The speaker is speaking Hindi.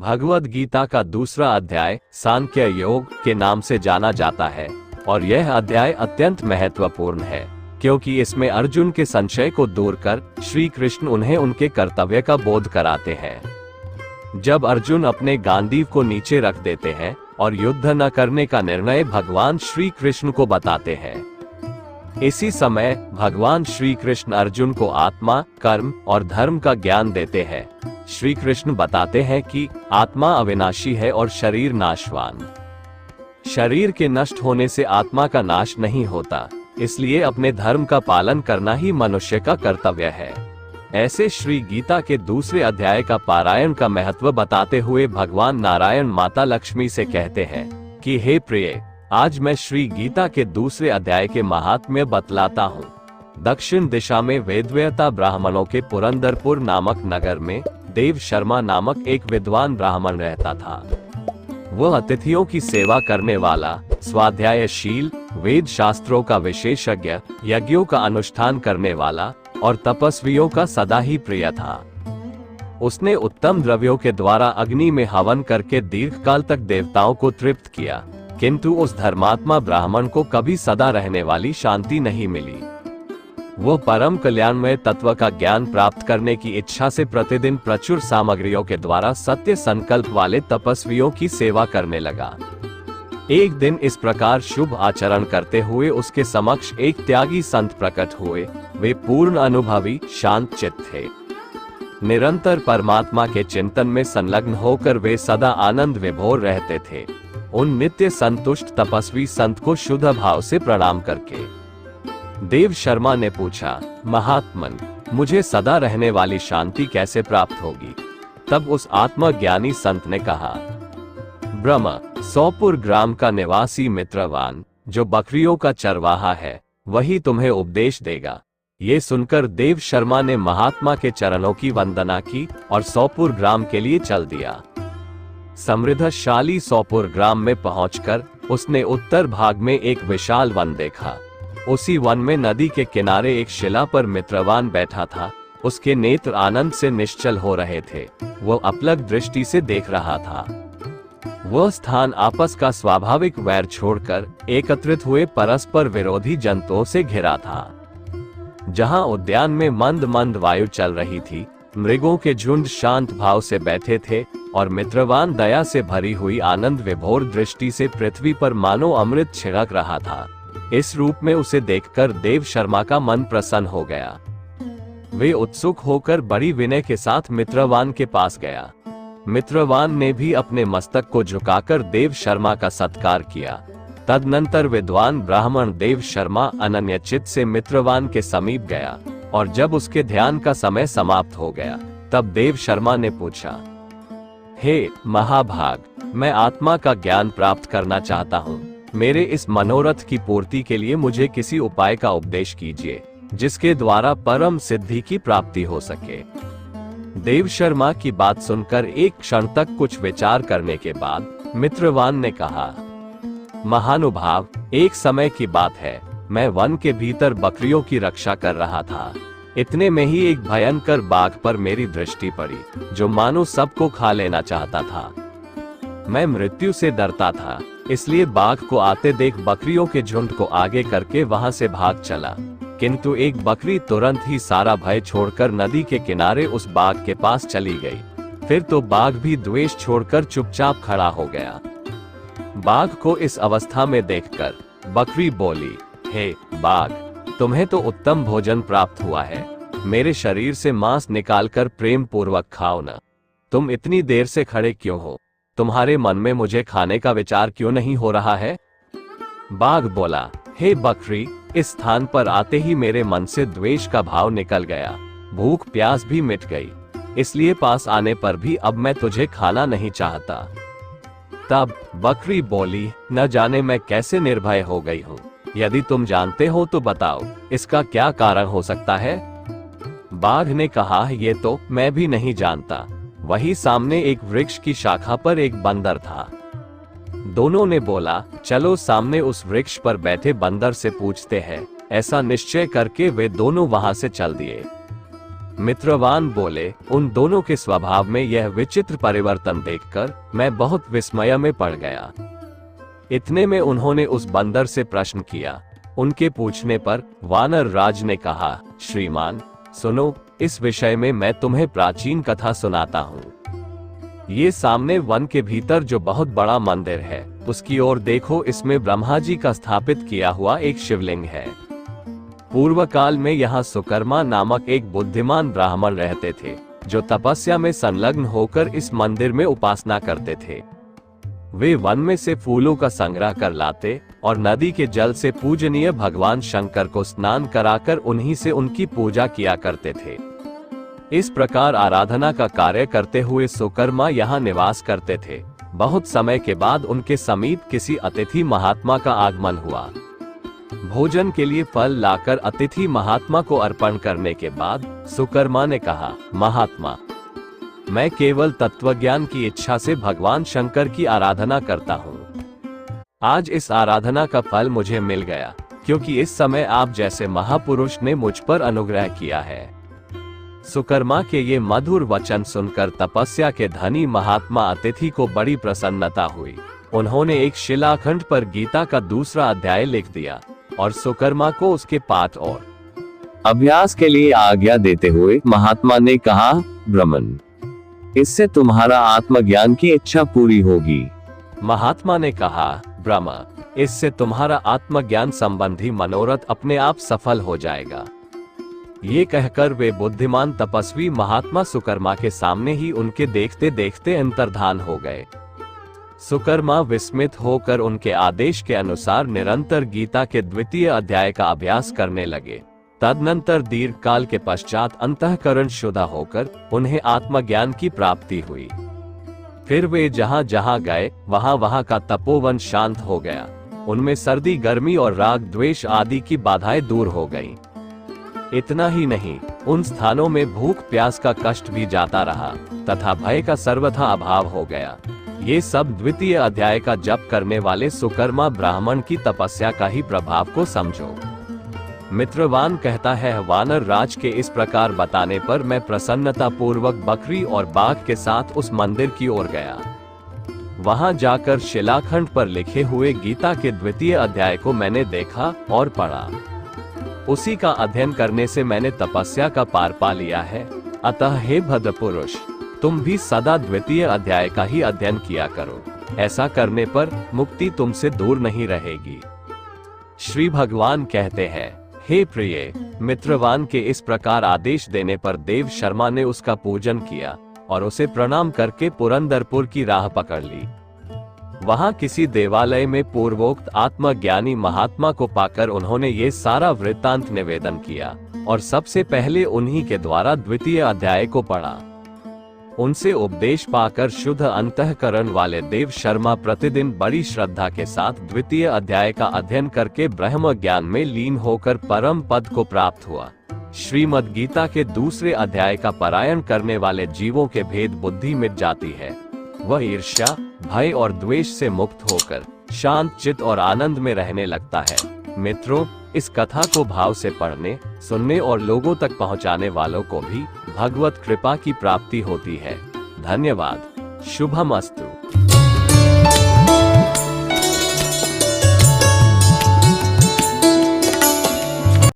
भगवद गीता का दूसरा अध्याय सांख्य योग के नाम से जाना जाता है और यह अध्याय अत्यंत महत्वपूर्ण है क्योंकि इसमें अर्जुन के संशय को दूर कर श्री कृष्ण उन्हें उनके कर्तव्य का बोध कराते हैं। जब अर्जुन अपने गांडीव को नीचे रख देते हैं और युद्ध न करने का निर्णय भगवान श्री कृष्ण को बताते हैं। इसी समय भगवान श्री कृष्ण अर्जुन को आत्मा, कर्म और धर्म का ज्ञान देते हैं। श्री कृष्ण बताते हैं कि आत्मा अविनाशी है और शरीर नाशवान। शरीर के नष्ट होने से आत्मा का नाश नहीं होता, इसलिए अपने धर्म का पालन करना ही मनुष्य का कर्तव्य है। ऐसे श्री गीता के दूसरे अध्याय का पारायण का महत्व बताते हुए भगवान नारायण माता लक्ष्मी से कहते हैं कि हे प्रिय, आज मैं श्री गीता के दूसरे अध्याय के महात्म्य बतलाता हूँ। दक्षिण दिशा में वेदव्यता ब्राह्मणों के पुरंदरपुर नामक नगर में देव शर्मा नामक एक विद्वान ब्राह्मण रहता था। वह अतिथियों की सेवा करने वाला, स्वाध्यायशील, वेद शास्त्रों का विशेषज्ञ, यज्ञों का अनुष्ठान करने वाला और तपस्वियों का सदा ही प्रिय था। उसने उत्तम द्रव्यों के द्वारा अग्नि में हवन करके दीर्घकाल तक देवताओं को तृप्त किया, किंतु उस धर्मात्मा ब्राह्मण को कभी सदा रहने वाली शांति नहीं मिली। वह परम कल्याणमय तत्व का ज्ञान प्राप्त करने की इच्छा से प्रतिदिन प्रचुर सामग्रियों के द्वारा सत्य संकल्प वाले तपस्वियों की सेवा करने लगा। एक दिन इस प्रकार शुभ आचरण करते हुए उसके समक्ष एक त्यागी संत प्रकट हुए। वे पूर्ण अनुभवी, शांत चित्त थे। निरंतर परमात्मा के चिंतन में संलग्न होकर वे सदा आनंद विभोर रहते थे। उन नित्य संतुष्ट तपस्वी संत को शुद्ध भाव से प्रणाम करके देव शर्मा ने पूछा, महात्मन, मुझे सदा रहने वाली शांति कैसे प्राप्त होगी? तब उस आत्मज्ञानी संत ने कहा, ब्रह्म, सौपुर ग्राम का निवासी मित्रवान, जो बकरियों का चरवाहा है, वही तुम्हें उपदेश देगा। ये सुनकर देव शर्मा ने महात्मा के चरणों की वंदना की और सौपुर ग्राम के लिए चल दिया। समृद्धशाली सौपुर ग्राम में पहुंचकर उसने उत्तर भाग में एक विशाल वन देखा। उसी वन में नदी के किनारे एक शिला पर मित्रवान बैठा था। उसके नेत्र आनंद से निश्चल हो रहे थे। वह अपलक दृष्टि से देख रहा था। वह स्थान आपस का स्वाभाविक वैर छोड़कर एकत्रित हुए परस्पर विरोधी जंतुओं से घिरा था। जहां उद्यान में मंद मंद वायु चल रही थी, मृगों के झुंड शांत भाव से बैठे थे और मित्रवान दया से भरी हुई आनंद विभोर दृष्टि से पृथ्वी पर मानो अमृत छिड़क रहा था। इस रूप में उसे देखकर देव शर्मा का मन प्रसन्न हो गया। वे उत्सुक होकर बड़ी विनय के साथ मित्रवान के पास गया। मित्रवान ने भी अपने मस्तक को झुकाकर देव शर्मा का सत्कार किया। तदनंतर विद्वान ब्राह्मण देव शर्मा अनन्यचित्त से मित्रवान के समीप गया और जब उसके ध्यान का समय समाप्त हो गया, तब देव शर्मा ने पूछा, हे महाभाग, मैं आत्मा का ज्ञान प्राप्त करना चाहता हूँ। मेरे इस मनोरथ की पूर्ति के लिए मुझे किसी उपाय का उपदेश कीजिए, जिसके द्वारा परम सिद्धि की प्राप्ति हो सके। देव शर्मा की बात सुनकर एक क्षण तक कुछ विचार करने के बाद मित्रवान ने कहा, महानुभाव, एक समय की बात है, मैं वन के भीतर बकरियों की रक्षा कर रहा था। इतने में ही एक भयंकर बाघ पर मेरी दृष्टि पड़ी, जो मानो सबको खा लेना चाहता था। मैं मृत्यु से डरता था, इसलिए बाघ को आते देख बकरियों के झुंड को आगे करके वहां से भाग चला, किंतु एक बकरी तुरंत ही सारा भय छोड़कर नदी के किनारे उस बाघ के पास चली गई। फिर तो बाघ भी द्वेष छोड़कर चुपचाप खड़ा हो गया। बाघ को इस अवस्था में देखकर बकरी बोली, हे बाघ, तुम्हें तो उत्तम भोजन प्राप्त हुआ है। मेरे शरीर से मांस निकालकर प्रेम पूर्वक खाओ न। तुम इतनी देर से खड़े क्यों हो? तुम्हारे मन में मुझे खाने का विचार क्यों नहीं हो रहा है? बाघ बोला, हे बकरी, इस स्थान पर आते ही मेरे मन से द्वेष का भाव निकल गया। भूख प्यास भी मिट गई, इसलिए पास आने पर भी अब मैं तुझे खाना नहीं चाहता। तब बकरी बोली, न जाने मैं कैसे निर्भय हो गई हूँ। यदि तुम जानते हो तो बताओ, इसका क्या कारण हो सकता है? बाघ ने कहा, ये तो मैं भी नहीं जानता। वही सामने एक वृक्ष की शाखा पर एक बंदर था। दोनों ने बोला, चलो सामने उस वृक्ष पर बैठे बंदर से पूछते हैं। ऐसा निश्चय करके वे दोनों वहां से चल दिए। मित्रवान बोले, उन दोनों के स्वभाव में यह विचित्र परिवर्तन देखकर मैं बहुत विस्मय में पड़ गया। इतने में उन्होंने उस बंदर से प्रश्न किया। उनके पूछने पर वानर राज ने कहा, श्रीमान सुनो, इस विषय में मैं तुम्हें प्राचीन कथा सुनाता हूँ। ये सामने वन के भीतर जो बहुत बड़ा मंदिर है, उसकी ओर देखो। इसमें ब्रह्मा जी का स्थापित किया हुआ एक शिवलिंग है। पूर्व काल में यहाँ सुकर्मा नामक एक बुद्धिमान ब्राह्मण रहते थे, जो तपस्या में संलग्न होकर इस मंदिर में उपासना करते थे। वे वन में से फूलों का संग्रह कर लाते और नदी के जल से पूजनीय भगवान शंकर को स्नान कराकर उन्हीं से उनकी पूजा किया करते थे। इस प्रकार आराधना का कार्य करते हुए सुकर्मा यहाँ निवास करते थे। बहुत समय के बाद उनके समीप किसी अतिथि महात्मा का आगमन हुआ। भोजन के लिए फल लाकर अतिथि महात्मा को अर्पण करने के बाद सुकर्मा ने कहा, महात्मा, मैं केवल तत्वज्ञान की इच्छा से भगवान शंकर की आराधना करता हूँ। आज इस आराधना का फल मुझे मिल गया, क्योंकि इस समय आप जैसे महापुरुष ने मुझ पर अनुग्रह किया है। सुकर्मा के ये मधुर वचन सुनकर तपस्या के धनी महात्मा अतिथि को बड़ी प्रसन्नता हुई। उन्होंने एक शिलाखंड पर गीता का दूसरा अध्याय लिख दिया और सुकर्मा को उसके पाठ और अभ्यास के लिए आज्ञा देते हुए महात्मा ने कहा, ब्राह्मण, इससे तुम्हारा आत्मज्ञान की इच्छा पूरी होगी। महात्मा ने कहा, ब्रह्मा, इससे तुम्हारा आत्मज्ञान संबंधी मनोरथ अपने आप सफल हो जाएगा। ये कहकर वे बुद्धिमान तपस्वी महात्मा सुकर्मा के सामने ही उनके देखते देखते अंतर्धान हो गए। सुकर्मा विस्मित होकर उनके आदेश के अनुसार निरंतर गीता के द्वितीय अध्याय का अभ्यास करने लगे। तदनंतर दीर्घ काल के पश्चात अंतःकरण शुद्ध होकर उन्हें आत्मज्ञान की प्राप्ति हुई। फिर वे जहां जहां गए वहां वहां का तपोवन शांत हो गया। उनमें सर्दी, गर्मी और राग द्वेष आदि की बाधाएं दूर हो गईं। इतना ही नहीं, उन स्थानों में भूख प्यास का कष्ट भी जाता रहा तथा भय का सर्वथा अभाव हो गया। ये सब द्वितीय अध्याय का जप करने वाले सुकर्मा ब्राह्मण की तपस्या का ही प्रभाव को समझो। मित्रवान कहता है, वानर राज के इस प्रकार बताने पर मैं प्रसन्नता पूर्वक बकरी और बाघ के साथ उस मंदिर की ओर गया। वहां जाकर शिलाखंड पर लिखे हुए गीता के द्वितीय अध्याय को मैंने देखा और पढ़ा। उसी का अध्ययन करने से मैंने तपस्या का पार पा लिया है। अतः हे भद्र पुरुष, तुम भी सदा द्वितीय अध्याय का ही अध्ययन किया करो। ऐसा करने पर मुक्ति तुमसे दूर नहीं रहेगी। श्री भगवान कहते हैं, हे प्रिय, मित्रवान के इस प्रकार आदेश देने पर देव शर्मा ने उसका पूजन किया और उसे प्रणाम करके पुरंदरपुर की राह पकड़ ली। वहां किसी देवालय में पूर्वोक्त आत्मज्ञानी महात्मा को पाकर उन्होंने ये सारा वृत्तांत निवेदन किया और सबसे पहले उन्हीं के द्वारा द्वितीय अध्याय को पढ़ा। उनसे उपदेश पाकर शुद्ध अंतःकरण वाले देव शर्मा प्रतिदिन बड़ी श्रद्धा के साथ द्वितीय अध्याय का अध्ययन करके ब्रह्म ज्ञान में लीन होकर परम पद को प्राप्त हुआ। श्रीमद् गीता के दूसरे अध्याय का पारायण करने वाले जीवों के भेद बुद्धि मिट जाती है। वह ईर्ष्या, भय और द्वेष से मुक्त होकर शांत चित्त और आनंद में रहने लगता है। मित्रों, इस कथा को भाव से पढ़ने, सुनने और लोगों तक पहुंचाने वालों को भी भगवत कृपा की प्राप्ति होती है। धन्यवाद। शुभमस्तु।